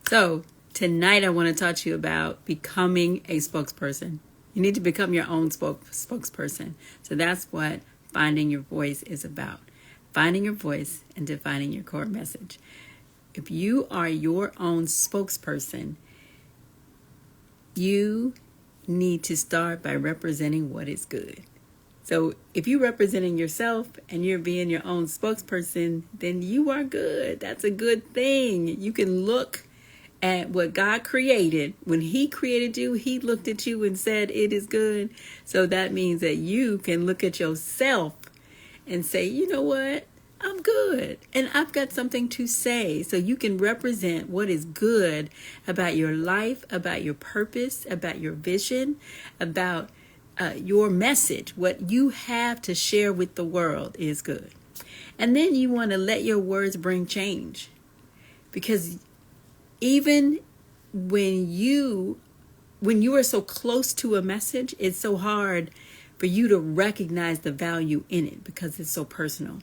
So tonight I want to talk to you about becoming a spokesperson. You need to become your own spokesperson. So that's what finding your voice is about. Finding your voice and defining your core message. If you are your own spokesperson, you need to start by representing what is good. So if you're representing yourself and you're being your own spokesperson, then you are good. That's a good thing. You can look at what God created. When He created you, He looked at you and said, it is good. So that means that you can look at yourself and say, you know what? I'm good. And I've got something to say. So you can represent what is good about your life, about your purpose, about your vision, about your message. What you have to share with the world is good. And then you want to let your words bring change. Because even when you are so close to a message, it's so hard for you to recognize the value in it because it's so personal.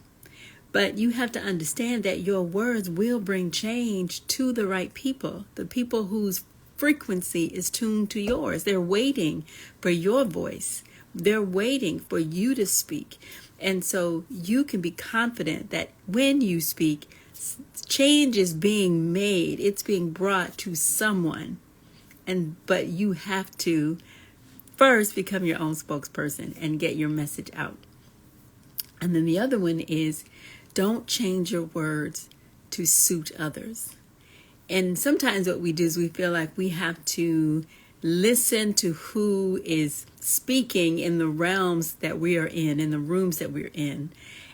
But you have to understand that your words will bring change to the right people, the people whose frequency is tuned to yours. They're waiting for your voice. They're waiting for you to speak. And so you can be confident that when you speak, change is being made. It's being brought to someone. But you have to first become your own spokesperson and get your message out. And then the other one is, don't change your words to suit others. And sometimes what we do is we feel like we have to listen to who is speaking in the realms that we are in the rooms that we're in.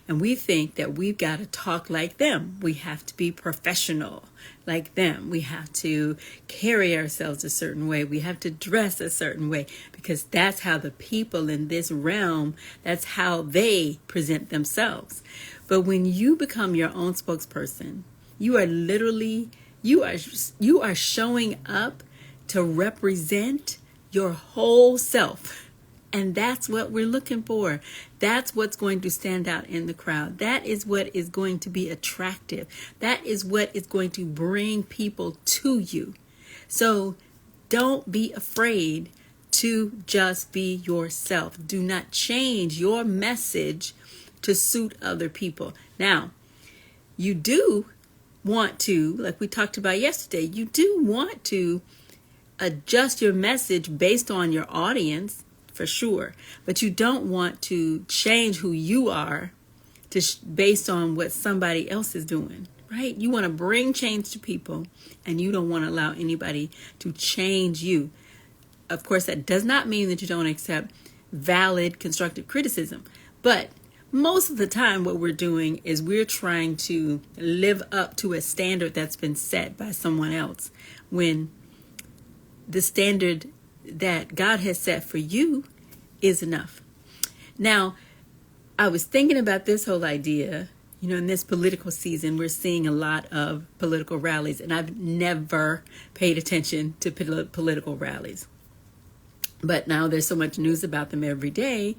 And we think that we've got to talk like them. We have to be professional like them. We have to carry ourselves a certain way. We have to dress a certain way because that's how the people in this realm, that's how they present themselves. But when you become your own spokesperson, you are literally, you are showing up to represent your whole self. And that's what we're looking for. That's what's going to stand out in the crowd. That is what is going to be attractive. That is what is going to bring people to you. So don't be afraid to just be yourself. Do not change your message to suit other people. Now, you do want to, like we talked about yesterday, you do want to adjust your message based on your audience. For sure. But you don't want to change who you are based on what somebody else is doing, right? You want to bring change to people and you don't want to allow anybody to change you. Of course, that does not mean that you don't accept valid constructive criticism. But most of the time what we're doing is we're trying to live up to a standard that's been set by someone else when the standard that God has set for you is enough. Now, I was thinking about this whole idea, in this political season, we're seeing a lot of political rallies, and I've never paid attention to political rallies. But now there's so much news about them every day,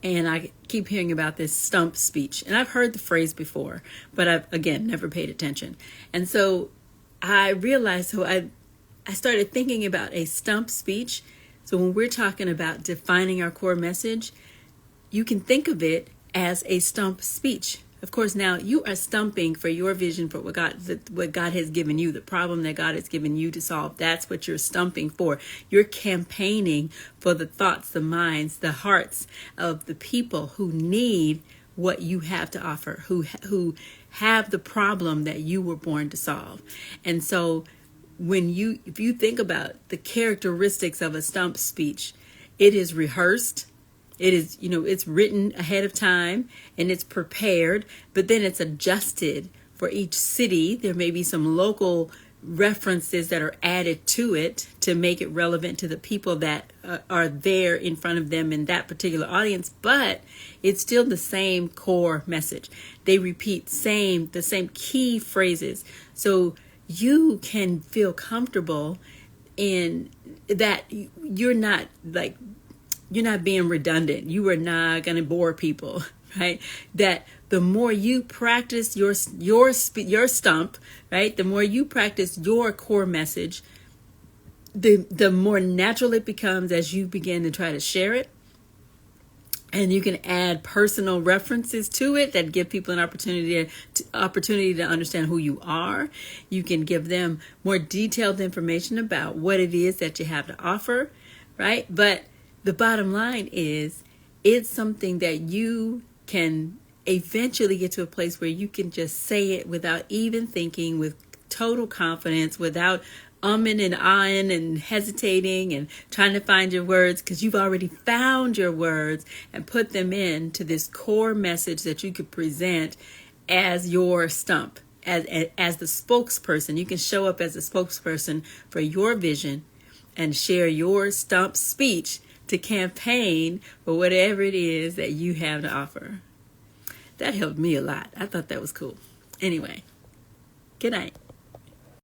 and I keep hearing about this stump speech. And I've heard the phrase before, but I've, again, never paid attention. And so I realized, I started thinking about a stump speech. So when we're talking about defining our core message, you can think of it as a stump speech. Of course, now you are stumping for your vision, for what God has given you, the problem that God has given you to solve. That's what you're stumping for. You're campaigning for the thoughts, the minds, the hearts of the people who need what you have to offer, who have the problem that you were born to solve. And so if you think about the characteristics of a stump speech, it is rehearsed. It is, it's written ahead of time and it's prepared, but then it's adjusted for each city. There may be some local references that are added to it to make it relevant to the people that are there in front of them in that particular audience, but it's still the same core message. They repeat the same key phrases. So you can feel comfortable in that you're not being redundant. You are not going to bore people. right? That the more you practice your stump, right? The more you practice your core message, the more natural it becomes as you begin to try to share it. And you can add personal references to it that give people an opportunity to understand who you are. You can give them more detailed information about what it is that you have to offer, right? But the bottom line is, it's something that you can eventually get to a place where you can just say it without even thinking, with total confidence, without umming and ahhing and hesitating and trying to find your words, because you've already found your words and put them into this core message that you could present as your stump, as the spokesperson. You can show up as a spokesperson for your vision and share your stump speech to campaign for whatever it is that you have to offer. That helped me a lot. I thought that was cool. Anyway, good night.